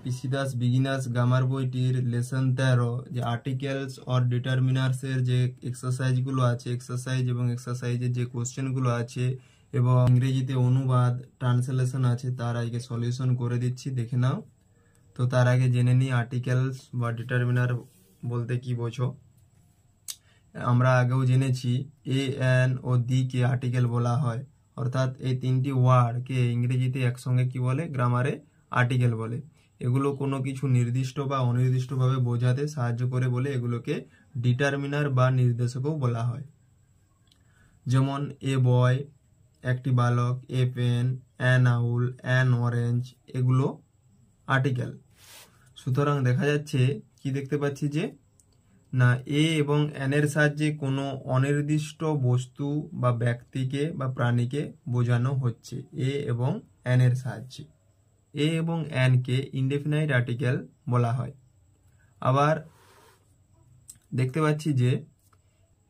পিসি Das beginners grammar বইটির lesson 13 যে articles or determiners এর যে এক্সারসাইজগুলো আছে, এক্সারসাইজ এবং এক্সারসাইজের যে কোশ্চেনগুলো আছে এবং ইংরেজিতে অনুবাদ ট্রান্সলেশন আছে, তার আগে সলিউশন করে দিচ্ছি, দেখে নাও। তো তার আগে জেনে নিই আর্টিকেলস বা ডিটারমিনার বলতে কি বোঝো। আমরা আগেও জেনেছি এ, এন ও দি কে আর্টিকেল বলা হয়, অর্থাৎ এই তিনটি ওয়ার্ডকে ইংরেজিতে একসঙ্গে কি বলে, গ্রামারে আর্টিকেল বলে। এগুলো কোনো কিছু নির্দিষ্ট বা অনির্দিষ্টভাবে বোঝাতে সাহায্য করে বলে এগুলোকে ডিটারমিনার বা নির্দেশকও বলা হয়। যেমন এ বয় একটি বালক, a pen, an owl, an orange, এগুলো আর্টিকেল। সুতরাং দেখা যাচ্ছে কি দেখতে পাচ্ছি যে না, এ এবং এন এর সাহায্যে কোনো অনির্দিষ্ট বস্তু বা ব্যক্তিকে বা প্রাণীকে বোঝানো হচ্ছে এ এবং এন এর সাহায্যে। এ এবং এন কে ইনডেফিনাইট আর্টিকেল বলা হয়। আবার দেখতে পাচ্ছি যে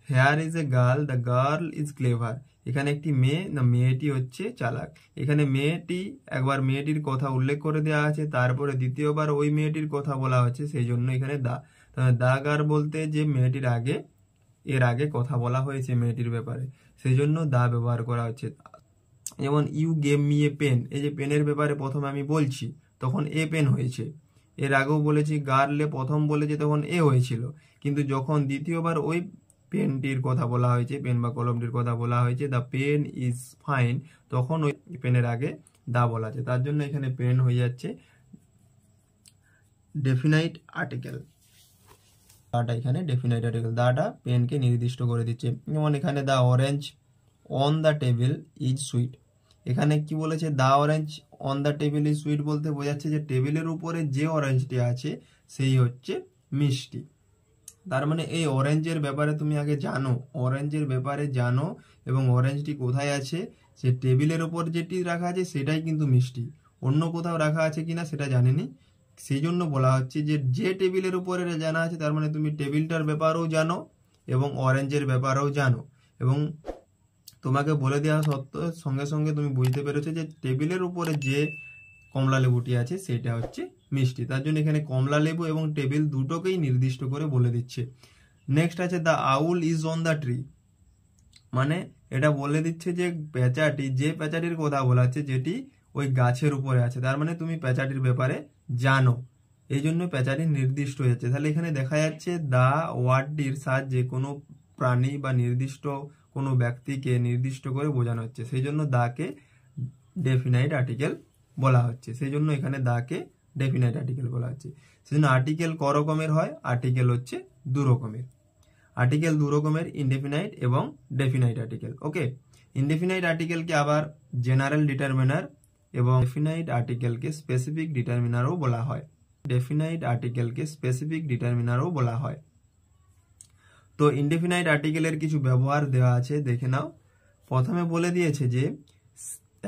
hair is a girl, the girl is clever. এখানে একটি মেয়ে, না মেয়েটি হচ্ছে চালাক। এখানে মেয়েটি, একবার মেয়েটির কথা উল্লেখ করে দেওয়া আছে, তারপরে দ্বিতীয়বার ওই মেয়েটির কথা বলা হচ্ছে, সেই জন্য এখানে দা গার্ল বলতে যে মেয়েটির আগে, এর আগে কথা বলা হয়েছে মেয়েটির ব্যাপারে, সেই জন্য দা ব্যবহার করা হচ্ছে। যেমন you gave me a pen, এই যে পেনের ব্যাপারে প্রথমে আমি বলছি তখন এ পেন হয়েছে। এর আগেও বলেছি গার্লে প্রথম বলেছে তখন এ হয়েছিল, কিন্তু যখন দ্বিতীয়বার ওই পেনটির কথা বলা হয়েছে, পেন বা কলমটির কথা বলা হয়েছে, দ্য পেন ইজ ফাইন, তখন ওই পেনের আগে দা বলা আছে, তার জন্য এখানে পেন হয়ে যাচ্ছে ডেফিনাইট আর্টিকেল। দাটা এখানে ডেফিনাইট আর্টিকেল, দাটা পেনকে নির্দিষ্ট করে দিচ্ছে। যেমন এখানে the orange on the table is sweet. এখানে কি বলেছে, the orange on the table is sweet বলতে বোঝাচ্ছে যে টেবিলের উপরে যে অরেঞ্জটি আছে সেই হচ্ছে মিষ্টি। তার মানে এই অরেঞ্জের ব্যাপারে তুমি আগে জানো, অরেঞ্জের ব্যাপারে জানো, এবং অরেঞ্জটি কোথায় আছে, সে টেবিলের উপর যেটি রাখা আছে সেটাই কিন্তু মিষ্টি, অন্য কোথাও রাখা আছে কিনা সেটা জানেনি। সেই জন্য বলা হচ্ছে যে যে টেবিলের উপরে জানা আছে, তার মানে তুমি টেবিলটার ব্যাপারেও জানো এবং অরেঞ্জের ব্যাপারেও জানো, এবং তোমাকে বলে দেওয়া সত্ত্বেও সঙ্গে সঙ্গে তুমি বুঝতে পেরেছো যে টেবিলের উপরে যে কমলা লেবুটি আছে সেটা হচ্ছে মিষ্টি, তার জন্য এখানে কমলা লেবু এবং টেবিল দুটোকেই নির্দিষ্ট করে বলে দিচ্ছে। নেক্সট আছে the owl is on the tree, মানে এটা বলে দিচ্ছে যে পেঁচাটি, যে পেঁচাটির কথা বলা হচ্ছে যেটি ওই গাছের উপরে আছে, তার মানে তুমি পেঁচাটির ব্যাপারে জানো, এই জন্য পেঁচাটি নির্দিষ্ট হয়ে যাচ্ছে। তাহলে এখানে দেখা যাচ্ছে দা ওয়ার্ডটির সাহায্যে কোনো প্রাণী বা নির্দিষ্ট কোনো ব্যক্তিকে নির্দিষ্ট করে বোঝানো হচ্ছে, সেই জন্য দাকে ডেফিনাইট আর্টিকেল বলা হচ্ছে, সেই জন্য এখানে দাকে ডেফিনাইট আর্টিকেল বলা হচ্ছে। সেজন্য আর্টিকেল ক রকমের হয়, আর্টিকেল হচ্ছে দু রকমের। আর্টিকেল দু রকমের, ইনডেফিনাইট এবং ডেফিনাইট আর্টিকেল। ওকে, ইনডেফিনাইট আর্টিকেলকে আবার জেনারেল ডিটারমিনার এবং ডেফিনাইট আর্টিকেলকে স্পেসিফিক ডিটারমিনারও বলা হয়। ডেফিনাইট আর্টিকেলকে স্পেসিফিক ডিটারমিনারও বলা হয়। তো ইনডেফিনাইট আর্টিকেলের কিছু ব্যবহার দেওয়া আছে, দেখে নাও। প্রথমে বলে দিয়েছে যে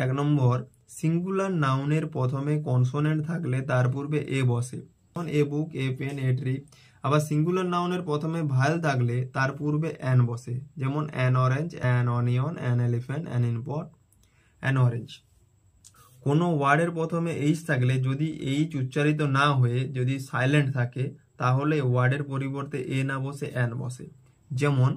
1 নম্বর, সিঙ্গুলার নাউনের প্রথমে কনসোনেন্ট থাকলে তার পূর্বে এ বসে, যেমন a book, a pen, a tree. আবার সিঙ্গুলার নাউনের প্রথমে ভায়েল থাকলে তার পূর্বে অ্যান বসে, যেমন an orange, an onion, an elephant, an inkpot, an orange. কোনো ওয়ার্ডের প্রথমে এইচ থাকলে, যদি এইচ উচ্চারিত না হয়ে যদি সাইলেন্ট থাকে, তাহলে ওয়ার্ডের পরিবর্তে এ না বসে অ্যান বসে। যেমন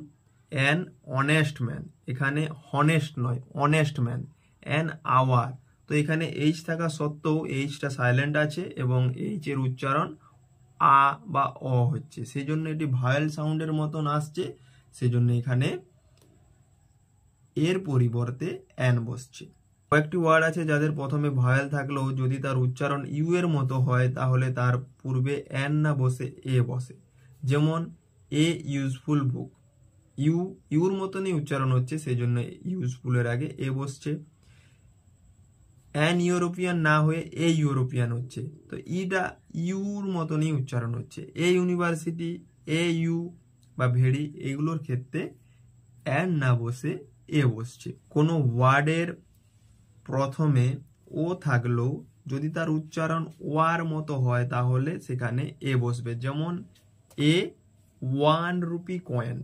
অ্যান অনেস্ট ম্যান, এখানে হনেস্ট নয়, অনেস্ট ম্যান। অ্যান আওয়ার, তো এখানে এইচ থাকা সত্ত্বেও এইচটা সাইলেন্ট আছে এবং এইচ এর উচ্চারণ আ বা অ হচ্ছে, সেই জন্য এটি ভায়েল সাউন্ডের মতন আসছে, সেজন্য এখানে এর পরিবর্তে অ্যান বসছে। কয়েকটি ওয়ার্ড আছে যাদের প্রথমে ভায়েল থাকলেও যদি তার উচ্চারণ ইউ এর মতো হয়, তাহলে তার পূর্বে অ্যান না বসে এ বসে। যেমন এ ইউজফুল বুক, ইউর মতনই উচ্চারণ হচ্ছে, সেই জন্য ইউজফুলের আগে এ বসছে। অ্যান ইউরোপিয়ান না হয়ে এ ইউরোপিয়ান হচ্ছে, তো ইটা ইউর মতনই উচ্চারণ হচ্ছে। এ ইউনিভার্সিটি, এ ইউ বা ভেরি, এগুলোর ক্ষেত্রে অ্যান না বসে এ বসছে। কোনো ওয়ার্ডের প্রথমে ও থাকলেও যদি তার উচ্চারণ ওয়ার মতো হয়, তাহলে সেখানে এ বসবে। যেমন a 1 rupee coin,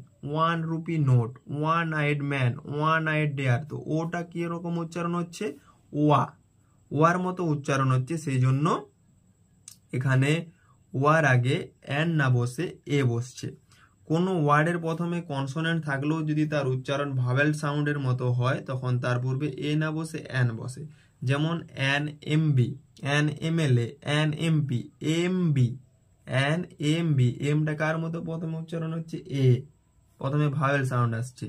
1 rupee note, 1 eyed man, 1 eyed deer, তো ওটা কি রকম উচ্চারণ হচ্ছে, ওয়া, ওয়ার মতো উচ্চারণ হচ্ছে, সেই জন্য এখানে ওয়ার আগে এন না বসে এ বসছে। কোনো ওয়ার্ডের প্রথমে কনসোনেন্ট থাকলেও যদি তার উচ্চারণ ভাওয়েল সাউন্ডের মতো হয় তখন তার পূর্বে এ না বসে এন বসে। যেমন an M B, an M L A, an M P, M B, an M B. এমটা কার মতো প্রথমে উচ্চারণ হচ্ছে এ, প্রথমে ভাওয়েল সাউন্ড আসছে।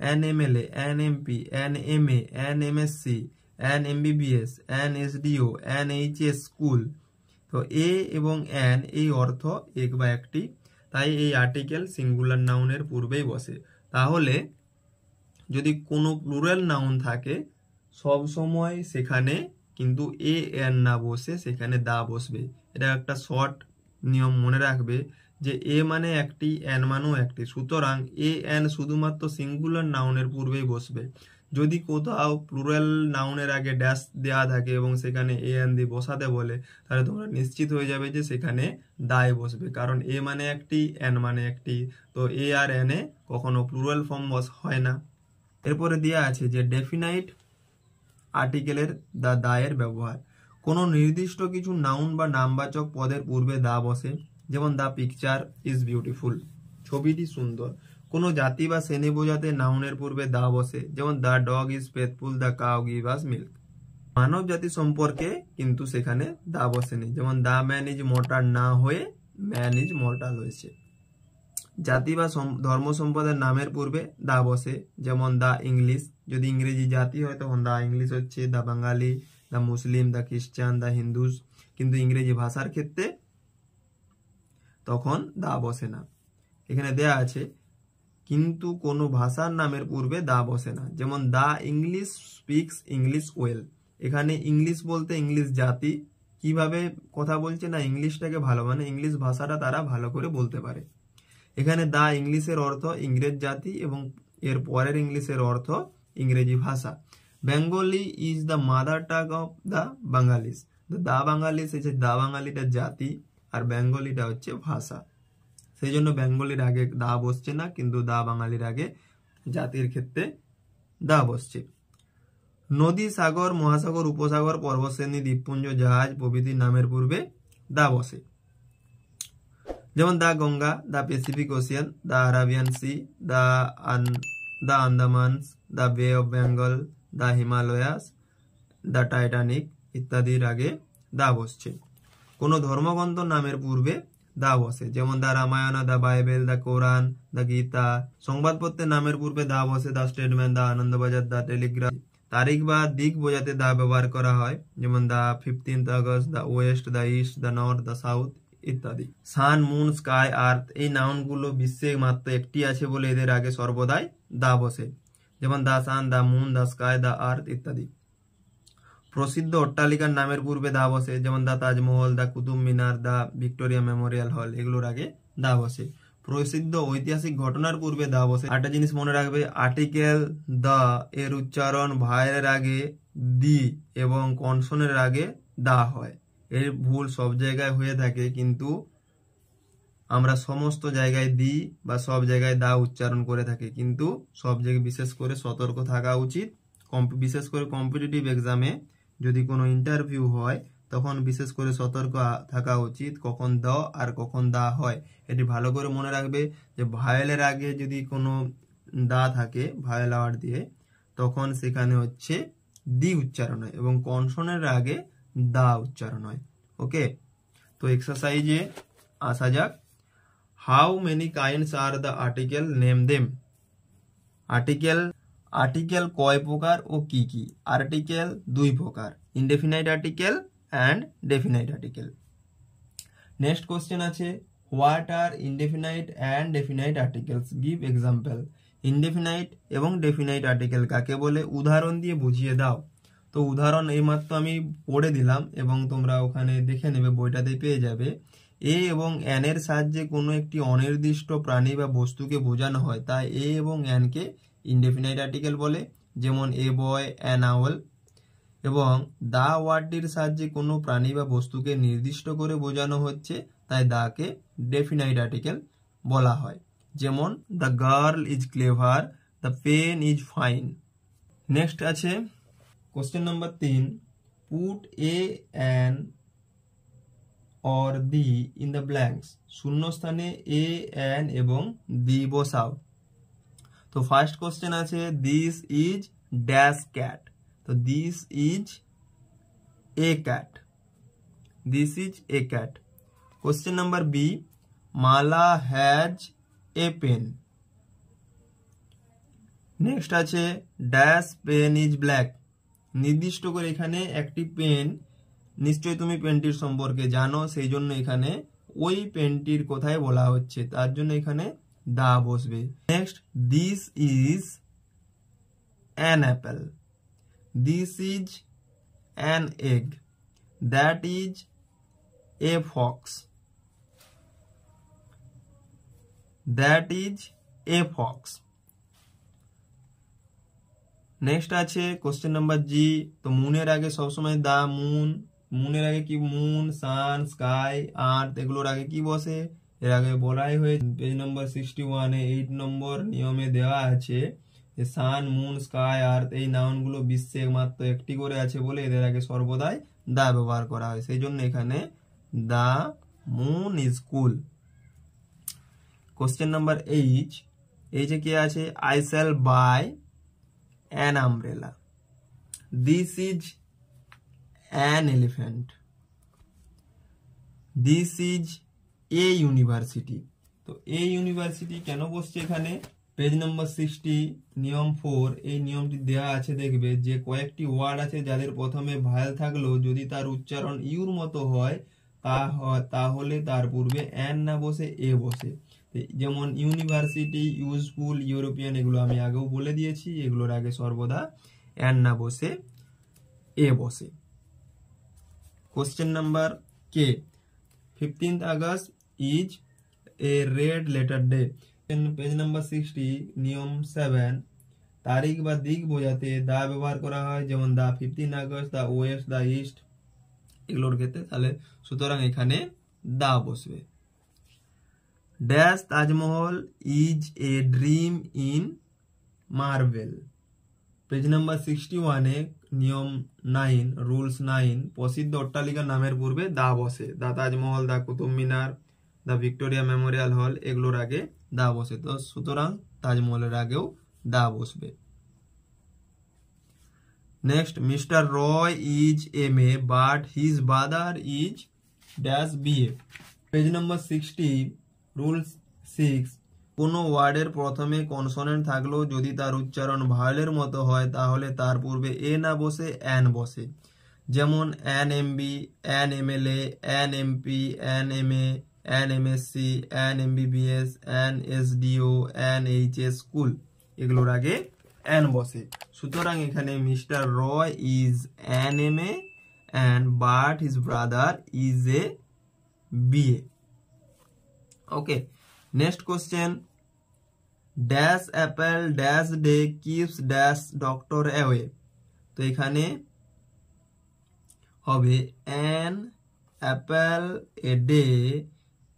An M L A, an M P, an M A, an M S C, an M B B S, an S D O, an H S school. তো এ এবং এন এই অর্থ এক বা একটি, তাই এই আর্টিকেল সিঙ্গুলার নাউনের পূর্বেই বসে। তাহলে যদি কোনো প্লুরাল নাউন থাকে সব সময় সেখানে কিন্তু এ এন না বসে সেখানে দা বসবে। এটা একটা শর্ট নিয়ম মনে রাখবে যে এ মানে একটি, এন মানেও একটি, সুতরাং এ এন শুধুমাত্র সিঙ্গুলার নাউনের পূর্বেই বসবে। যদি কোথাও প্লুরাল নাউনের আগে ড্যাশ দেওয়া থাকে এবং সেখানে এ এন দিয়ে বসাতে বলে তাহলে তোমরা নিশ্চিত হয়ে যাবে যে সেখানে দায় বসবে, কারণ এ মানে একটি, এন মানে একটি, তো এ আর এন এ কখনো প্লুরাল ফর্ম হয় না। এরপরে দেওয়া আছে যে ডেফিনাইট আর্টিকেলের দায়ের ব্যবহার। কোনো নির্দিষ্ট কিছু নাউন বা নামবাচক পদের পূর্বে দা বসে, যেমন দ্য পিকচার ইজ বিউটিফুল, ছবিটি সুন্দর। কোনো জাতি বা শ্রেণী বোঝাতে নাউনের পূর্বে দা বসে, যেমন the dog is faithful, the cow give us milk. মানব জাতি সম্পর্কে কিন্তু সেখানে দা বসেনি, যেমন দ্য ম্যান ইজ মর্টাল না হয়ে ম্যান ইজ মর্টাল হয়েছে। জাতি বা ধর্ম সম্প্রদায়ের নামের পূর্বে দা বসে, যেমন দা ইংলিশ, যদি ইংরেজি জাতি হয় তখন দা ইংলিশ হচ্ছে দা বাঙালি, দা মুসলিম, দা খ্রিস্টান, দা হিন্দুস, কিন্তু ইংরেজি ভাষার ক্ষেত্রে তখন দা বসে না। এখানে দেয়া আছে কিন্তু কোনো ভাষার নামের পূর্বে দা বসে না, যেমন the English speaks English well. এখানে ইংলিশ বলতে ইংলিশ জাতি কিভাবে কথা বলছে না, ইংলিশটাকে ভালো, মানে ইংলিশ ভাষাটা তারা ভালো করে বলতে পারে। এখানে দা ইংলিশের অর্থ ইংরেজ জাতি এবং এর পরের ইংলিশের অর্থ ইংরেজি ভাষা। Bengali is the mother tongue of the Bengalis. The Bengalis হচ্ছে দা বাঙালিটা জাতি আর বেঙ্গলিটা হচ্ছে ভাষা, সেই জন্য বেঙ্গলির আগে দা বসছে না, কিন্তু দা বাঙালির আগে জাতির ক্ষেত্রে দা বসছে। নদী, সাগর, মহাসাগর, উপসাগর, পর্বতশ্রেণী, দ্বীপপুঞ্জ, জাহাজ প্রভৃতির নামের পূর্বে দা বসে, যেমন the Ganga, the Pacific Ocean, the Arabian Sea, the Andamans, the Bay of Bengal, the Himalayas, the Titanic ইত্যাদির আগে দা বসছে। কোনো ধর্মগ্রন্থ নামের পূর্বে দা বসে, যেমন দা রামায়ণ, দা বাইবেল, দা কোরআন, দা গীতা। সংবাদপত্রের নামের পূর্বে দা বসে, দা স্টেটমেন্ট, দা আনন্দবাজার, দা টেলিগ্রাফ। তারিখ বা দিক বোঝাতে দা ব্যবহার করা হয়, যেমন দা 15th August, the west, the east, the north, the south ইত্যাদি। সান, মুন, স্কাই, আর্থ এই নাউনগুলো বিশ্বে মাত্র একটি আছে বলে এদের আগে সর্বদাই দা বসে, যেমন দা সান, দা মুন, দা স্কাই, দা আর্থ ইত্যাদি। প্রসিদ্ধ অট্টালিকার নামের পূর্বে দা বসে, যেমন দা তাজমহল, দা কুতুব মিনার, দা ভিক্টোরিয়া মেমোরিয়াল হল, এগুলোর আগে দা বসে। প্রসিদ্ধ ঐতিহাসিক ঘটনার পূর্বে দা বসে। একটা জিনিস মনে রাখবে, আর্টিকেল দা এর উচ্চারণ ভায়ের আগে দি এবং কনসোনের আগে দা হয়। এর ভুল সব জায়গায় হয়ে থাকে, কিন্তু আমরা সমস্ত জায়গায় দি বা সব জায়গায় দা উচ্চারণ করে থাকি, কিন্তু সব জায়গায় বিশেষ করে সতর্ক থাকা উচিত। বিশেষ করে কম্পিটিটিভ এক্সামে যদি কোনো ইন্টারভিউ হয় তখন বিশেষ করে সতর্ক থাকা উচিত কখন দ আর কখন দা হয়। এটি ভালো করে মনে রাখবে যে ভায়েলের আগে যদি কোনো দা থাকে ভায়েল আওয়ার দিয়ে, তখন সেখানে হচ্ছে দি উচ্চারণ হয় এবং কনসোনের আগে দা উচ্চারণ হয়। ওকে, তো এক্সারসাইজে আসা যাক। How many kinds are the article, name them. Article কয় প্রকার ও কি কি? আর্টিকেল দুই প্রকার, indefinite article and definite article. Next question আছে, what are indefinite and definite articles, give example. Indefinite এবং ডেফিনাইট আর্টিকেল কাকে বলে উদাহরণ দিয়ে বুঝিয়ে দাও। তো উদাহরণ এইমাত্র আমি পড়ে দিলাম এবং তোমরা ওখানে দেখে নেবে, বইটাতেই পেয়ে যাবে। এ এবং এন এর সাহায্যে কোনো একটি অনির্দিষ্ট প্রাণী বা বস্তুকে বোঝানো হয়, তাই এ এবং এন কে ইনডেফিনাইট আর্টিকেল বলে, যেমন এ বয়, অ্যান আওল। এবং দা ওয়ার্ডটির সাহায্যে কোনো প্রাণী বা বস্তুকে নির্দিষ্ট করে বোঝানো হচ্ছে, তাই দাকে ডেফিনাইট আর্টিকেল বলা হয়, যেমন the girl is clever, the pen is fine. Next আছে question number 3, put a an or the in the blanks, শূন্যস্থানে এ, অ্যান এবং দি বসাও। তো ফার্স্ট কোশ্চেন আছে দিস ইজ ড্যাশ ক্যাট, তো this is a cat, this is a cat. Question number B, Mala has a pen. Next আছে dash pen is black, নির্দিষ্ট করে এখানে একটি পেন, নিশ্চয়ই তুমি পেনটির সম্পর্কে জানো, সেই জন্য এখানে ওই পেনটির কোথায় বলা হচ্ছে, তার জন্য এখানে দা বসবে। Next this is an Apple, this is an egg, that is a fox, that is a fox. Next আছে কোশ্চেন নাম্বার জি, তো মুনের আগে সবসময় দা, মুন, মুনের আগে কি, মুন, সান, স্কাই, আর্থ, এগুলোর আগে কি বসে, এর আগে বলাই হয়েছে পেজ নম্বর 61-এ 8 নম্বর নিয়মে দেওয়া আছে যে সান, মুন, স্কাই, আর্থ এই নাউনগুলো বিশ্বে একমাত্র একটি করে আছে বলে এদের আগে সর্বদাই দা ব্যবহার করা হয়, সেই জন্য এখানে the moon is cool. Question number H, এই যে কি আছে, I shall buy an umbrella, this is an elephant, this is a university। তো এই ইউনিভার্সিটি কেন বসছে এখানে, পেজ নম্বর 60 নিয়ম 4 এই নিয়মটি দেয়া আছে, দেখবে যে কয়েকটি ওয়ার্ড আছে যাদের প্রথমে ভায়েল থাকলেও যদি তার উচ্চারণ ইউর মতো হয় তাহলে তার পূর্বে অ্যান না বসে এ বসে, যেমন ইউনিভার্সিটি, ইউজফুল, ইউরোপিয়ান, এগুলো আমি আগেও বলে দিয়েছি, এগুলোর আগে সর্বদা অ্যান না বসে এ বসে। Question number K, 15th August is a red letter day. Page number 60 নিয়ম 7 তারিখ বা দিক বোঝাতে দা ব্যবহার করা হয়, যেমন the 15 August, the west, the east, এগুলোর ক্ষেত্রে, তাহলে সুতরাং এখানে দা বসবে। Dash Taj Mahal is a dream in marble. Page number 61-এ নিয়ম 9 রুলস 9 প্রসিদ্ধ অট্টালিকার নামের পূর্বে দা বসে, দা তাজমহল, দা কুতুব মিনার, দা ভিক্টোরিয়া মেমোরিয়াল হল, এগুলোর আগে দা বসে, তো সুতরাং তাজমহলের আগেও দা বসবে। Next Mister Roy is M A but his brother is dash B A. Page number 60 rules 6, কোনো ওয়ার্ডের প্রথমে কনসোনেন্ট থাকলেও যদি তার উচ্চারণ ভায়েলের মতো হয় তাহলে তার পূর্বে এ না বসে অ্যান বসে, যেমন an MB, an MLA, an MP, an MA, an MSc, an MBBS, an SDO, an HS school, এগুলোর আগে অ্যান বসে। সুতরাং এখানে Mister Roy is an MA and but his brother is a BA. Okay, next question, dash apple dash day keeps dash doctor away. তো এখানে হবে an apple a day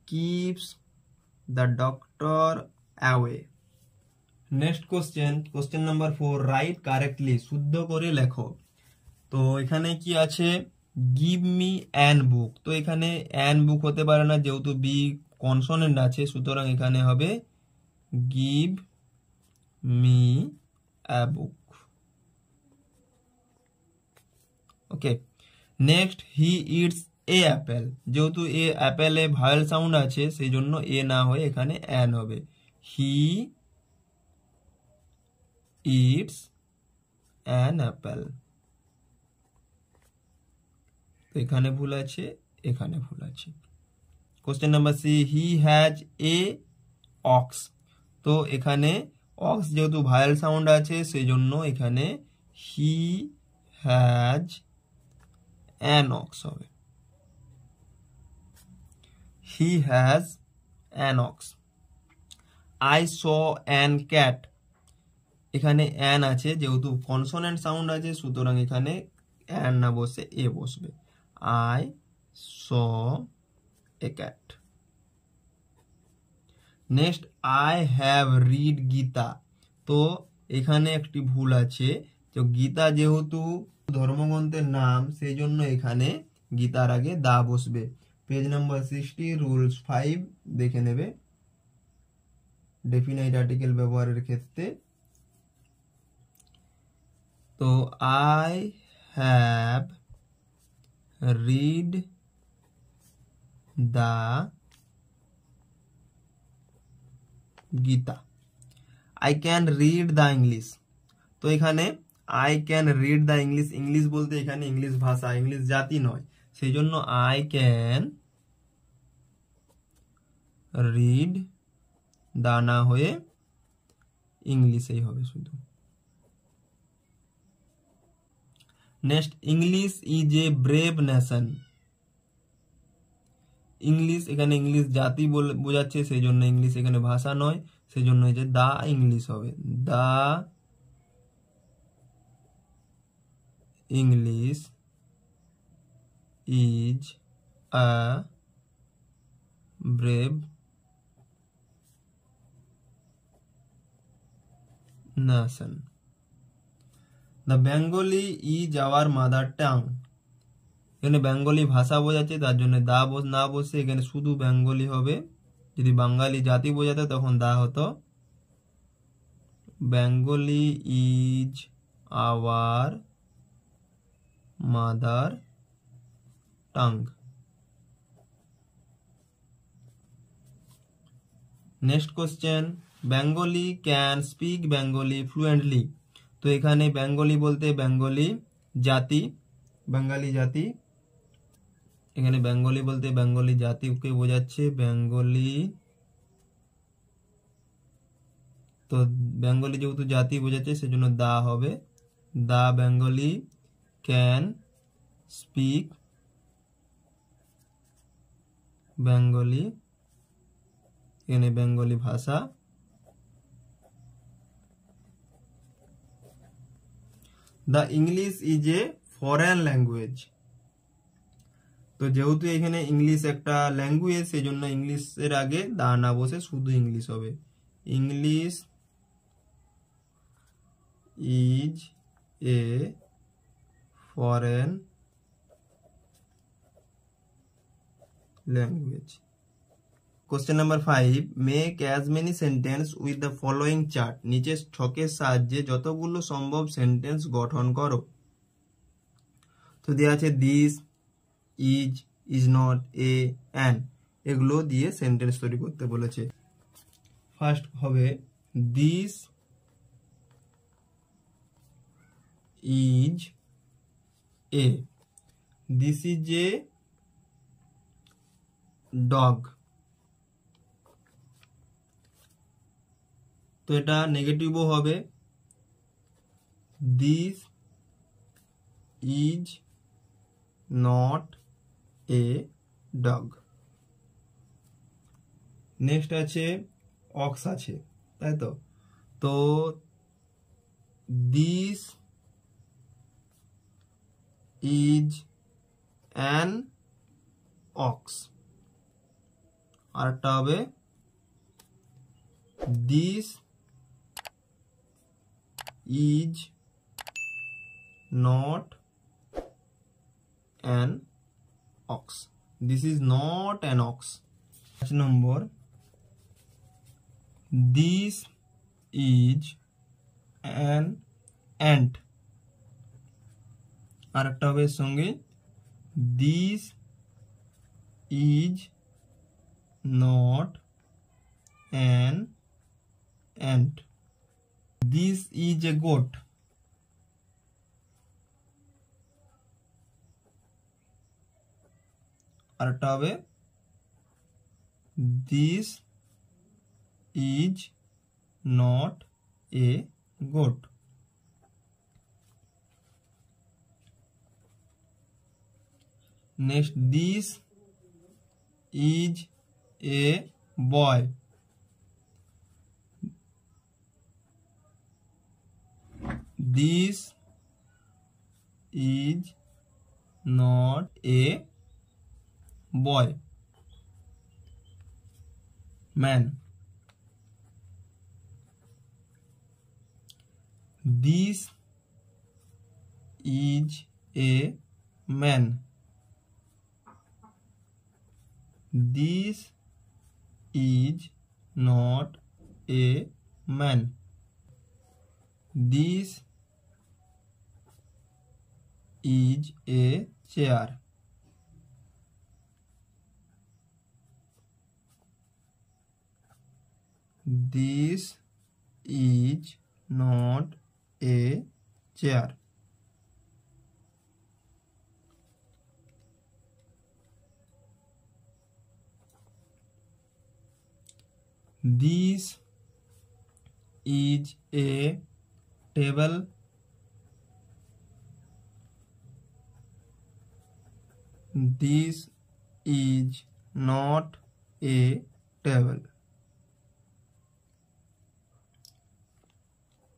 keeps the doctor away. Next question, question number 4 write correctly, শুদ্ধ করে লেখো। তো এখানে কি আছে, গিভ মি অ্যান বুক, তো এখানে অ্যান বুক হতে পারে না যেহেতু বি কনসোনেন্ট আছে, সুতরাং এখানে হবে give me a book. Okay, next he it's a Apple, যেহেতু এ অ্যাপেলে ভায়েল সাউন্ড আছে সেই জন্য এ না হয়ে এখানে অ্যান হবে, হি ইটস অ্যান অ্যাপেল। এখানে ভুল আছে, এখানে ভুল আছে। Question number C, he has a ox, তো এখানে অক্স যেহেতু ভায়েল সাউন্ড আছে সেই জন্য এখানে হি হ্যাজ অ্যান অক্স হবে, he has an ox. I saw an cat, এখানে অ্যান আছে যেহেতু কনসোনেন্ট সাউন্ড আছে সুতরাং এখানে অ্যান না বসে এ বসবে, I saw A cat. Next I have read Gita, তো এখানে একটি ভুল আছে, তো গীতা যেহেতু ধর্মগ্রন্থের নাম সেই জন্য এখানে গীতার আগে দা বসবে, পেজ নাম্বার 60 রুলস 5 দেখে নেবে ডেফিনাইট আর্টিকেল ব্যবহারের ক্ষেত্রে। তো I have read the Gita, I can read the English. তো এখানে I can read the English, English বলতে এখানে ইংলিশ ভাষা, ইংলিশ জাতি নয়, সেই জন্য আই ক্যান রিড দা না হয়ে ইংলিশেই হবে শুধু। Next, English is a brave nation. English এখানে ইংলিশ জাতি বোঝাচ্ছে, সেই জন্য ইংলিশ এখানে ভাষা নয়, সেই জন্য যে দা ইংলিশ হবে। The English is a brave nation. The Bengali is our mother tongue. এখানে বেঙ্গলি ভাষা বোঝাচ্ছে, তার জন্য দা না বসে এখানে শুধু বেঙ্গলি হবে। যদি বাঙালি জাতি বোঝাতে তখন দা হতো। Bengali is our mother tongue. Next question, Bengali can speak Bengali fluently. তো এখানে বেঙ্গলি বলতে বেঙ্গলি জাতি, বাঙালি জাতি, এখানে বেঙ্গলি বলতে বেঙ্গলি জাতিকে বোঝাচ্ছে, বেঙ্গলি। তো বেঙ্গলি যেহেতু জাতি বোঝাচ্ছে সেজন্য দা হবে। দা বেঙ্গলি ক্যান স্পিক বেঙ্গলি, এখানে বেঙ্গলি ভাষা। The English is a foreign language. তো যেহেতু এখানে ইংলিশ একটা ল্যাঙ্গুয়েজ, সেই জন্য ইংলিশের আগে দা না বসে শুধু ইংলিশ হবে। English is a foreign language. Question number 5, make as many sentence with the following chart. নিচের ছকের সাহায্যে যতগুলো সম্ভব সেন্টেন্স গঠন করো। তো দেওয়া আছে this, is, is not, A, an, এগুলো দিয়ে সেন্টেন্স তৈরি করতে বলেছে। ফার্স্ট হবে this is A, this is a dog. তো এটা নেগেটিভও হবে, this is not a dog. Next আছে অক্স আছে, তাই তো। তো দিস ইজ অ্যান অক্স। আরেকটা হবে this is not an ox. This is not an ox. 5 নম্বর, দিস ইজ অ্যান অ্যান্ট। আর একটা হবে এর সঙ্গে this is not an ant. This is a goat. আর একটা হবে this is not a goat. Next, this is a boy. This is not a boy. Man. This is a man. This is not a man. This is a chair. This is not a chair. This is a table. This is not a table.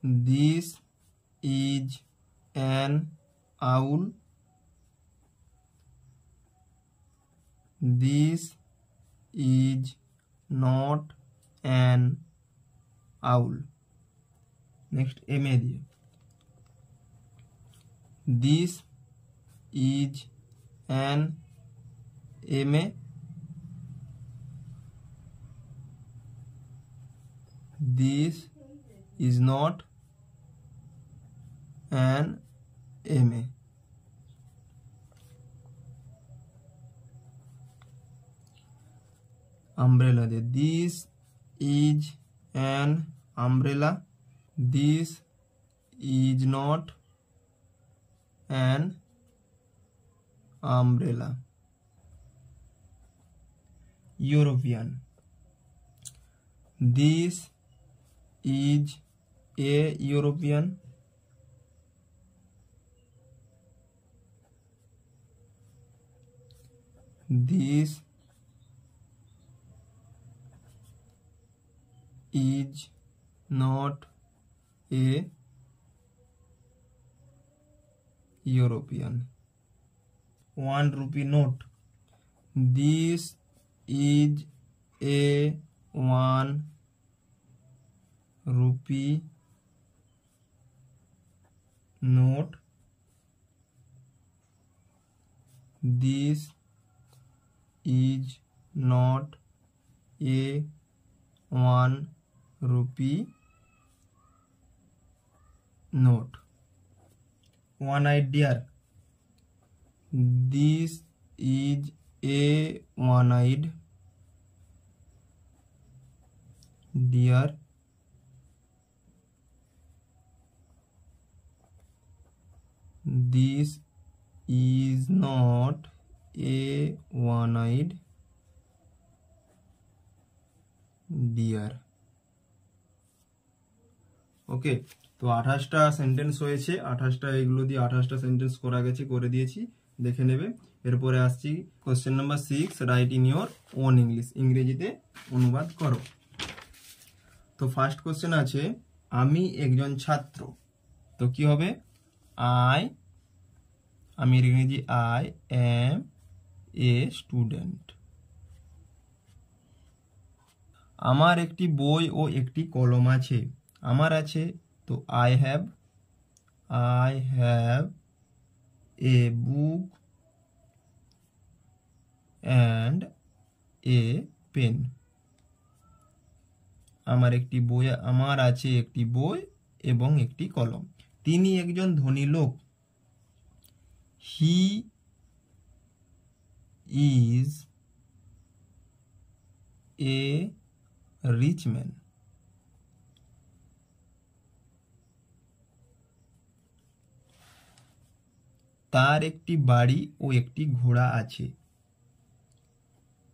This is an owl. This is not an owl. Next, M A diye. This is an M A. This is not an M A. Umbrella diye. This is an umbrella. This is not an umbrella. European. This is a European. This is not a European. 1 rupee note. This is a 1 rupee note. This is not a 1 rupee note. One-eyed deer. This is a one-eyed deer. This is not a one-eyed deer. ওকে, তো 28টা sentence হয়েছে। 28টা এগুলো দিয়ে 28টা sentence করা গেছে, করে দিয়েছি, দেখে নেবে। এরপরে আসছি question number 6, right in your own English, ইংরেজিতে অনুবাদ করো। তো ফার্স্ট কোশ্চেন আছে, আমি একজন ছাত্র। তো কি হবে? আমি ইংরেজি আই এম এ স্টুডেন্ট। আমার একটি বই ও একটি কলম আছে। আমার আছে, তো I have a book and a pen. আমার আছে একটি বই এবং একটি কলম। তিনি একজন ধনী লোক। He is a rich man. তার একটি বাড়ি ও একটি ঘোড়া আছে।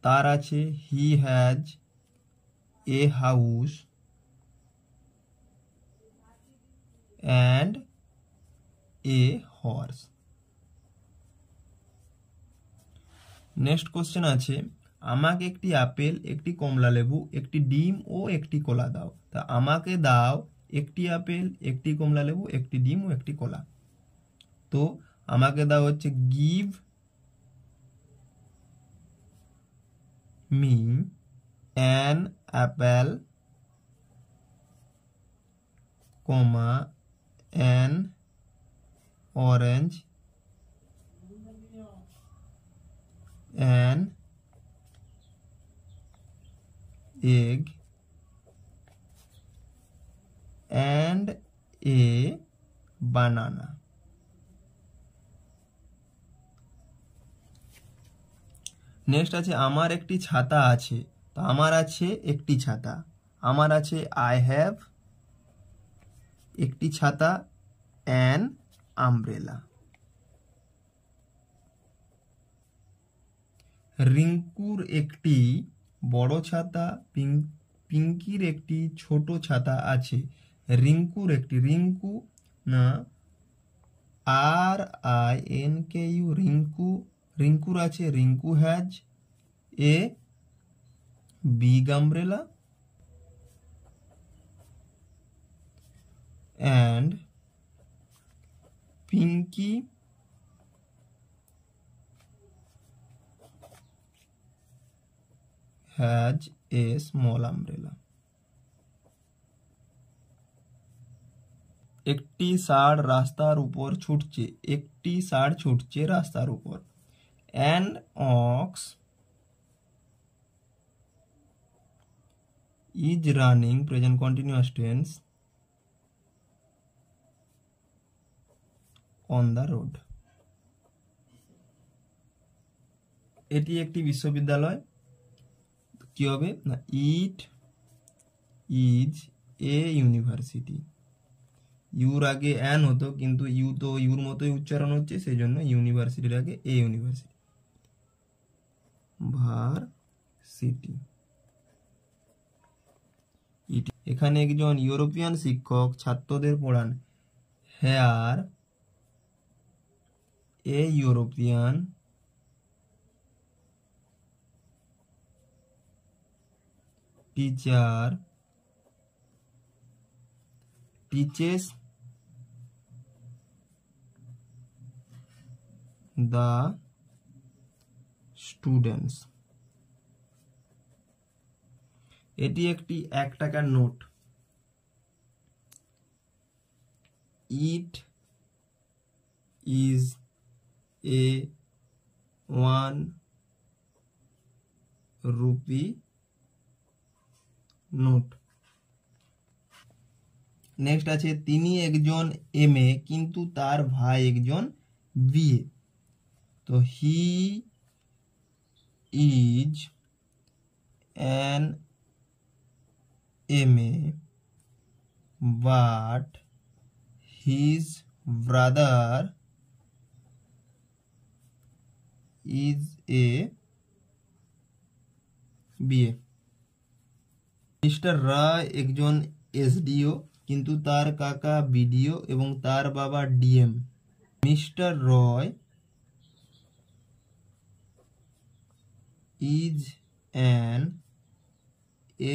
তার আছে, he has a house and a horse. Next question আছে, আমাকে একটি আপেল, একটি কমলা লেবু, একটি ডিম ও একটি কলা দাও। তা আমাকে দাও একটি আপেল, একটি কমলা লেবু, একটি ডিম ও একটি কলা। তো আমাকে দাও হচ্ছে give me an Apple, comma an orange an egg and a banana. Next আছে আমার একটি ছাতা আছে। তো আমার আছে একটি ছাতা, আমার আছে আই হ্যাভ একটি ছাতা অ্যান আমব্রেলা। রিঙ্কুর একটি বড় ছাতা, পিঙ্কির একটি ছোট ছাতা আছে। রিঙ্কুর একটি, রিঙ্কু না RINKU, রিঙ্কু, রিঙ্কুর আছে Rinku has a big umbrella and Pinky has a small umbrella. একটি ষাঁড় রাস্তার উপর ছুটছে, একটি ষাঁড় ছুটছে রাস্তার উপর। An ox is running, present continuous tense, on the road. এটি একটি বিশ্ববিদ্যালয়, কি হবে না, it is a university. Your আগে অ্যান হতো, কিন্তু ইউ তো ইউর মতোই উচ্চারণ হচ্ছে, সেই জন্য ইউনিভার্সিটির আগে এ ইউনিভার্সিটি। ভার্সিটি। এখানে একজন ইউরোপিয়ান শিক্ষক ছাত্রদের পড়ান। Here a European teacher teaches the students. এটি একটি 1 টাকার note. It is a 1 rupee note. Next আছে তিনি একজন MA কিন্তু তার ভাই একজন BA। তো he is an MA but his brother is a BA। Mister Roy একজন SDO কিন্তু তার কাকা BDO এবং তার বাবা DM। Mister Roy is an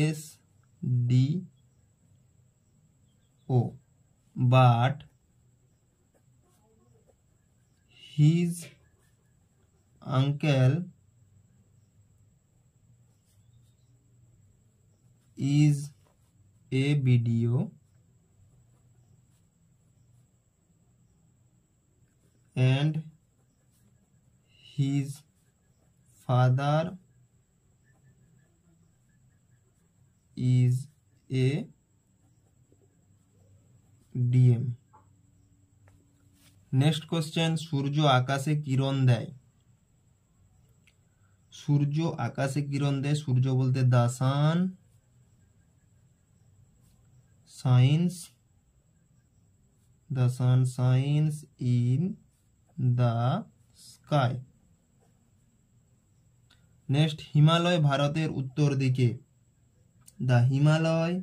SDO but his uncle is a BDO and his father is a DM। Next question, সূর্য আকাশে কিরণ দেয়। সূর্য আকাশে কিরণ দেয়, সূর্য বলতে the sun shines, the sun shines in the sky। নেক্সট, হিমালয় ভারতের উত্তর দিকে। the Himalaya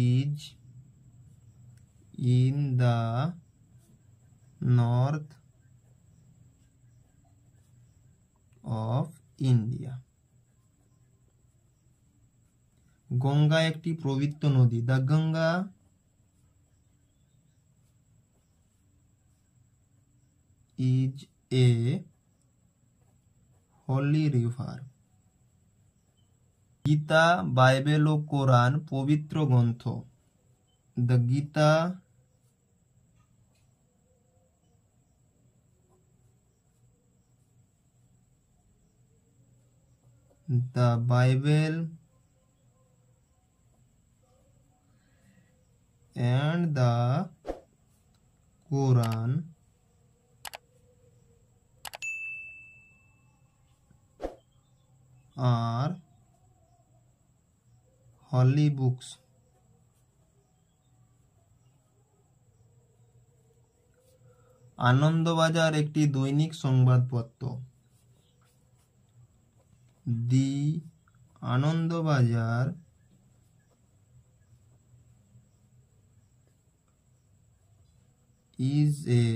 is in the north of India। Ganga একটি পবিত্র নদী। the Ganga is a holy river। Gita, Bible ও কোরআন পবিত্র গ্রন্থ। the Gita the Bible and the Quran are holy books. Anandabazar একটি দৈনিক সংবাদপত্র। দি Anandabazar is a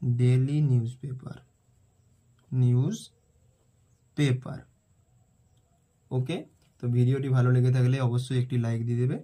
daily newspaper. ওকে, তো ভিডিওটি ভালো লেগে থাকলে অবশ্যই একটি লাইক দিয়ে দেবে।